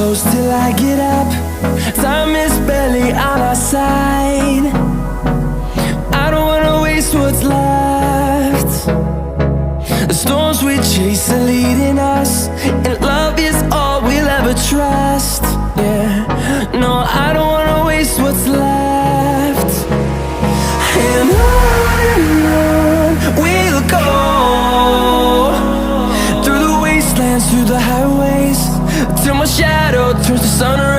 close till I get up. Time is barely on our side. I don't wanna waste what's left. The storms we chase are leading us, and love is all we'll ever trust. Yeah, no, I don't wanna waste what's left. And on we'll go, through the wastelands, through the highways, till my shadow turns to sun rays.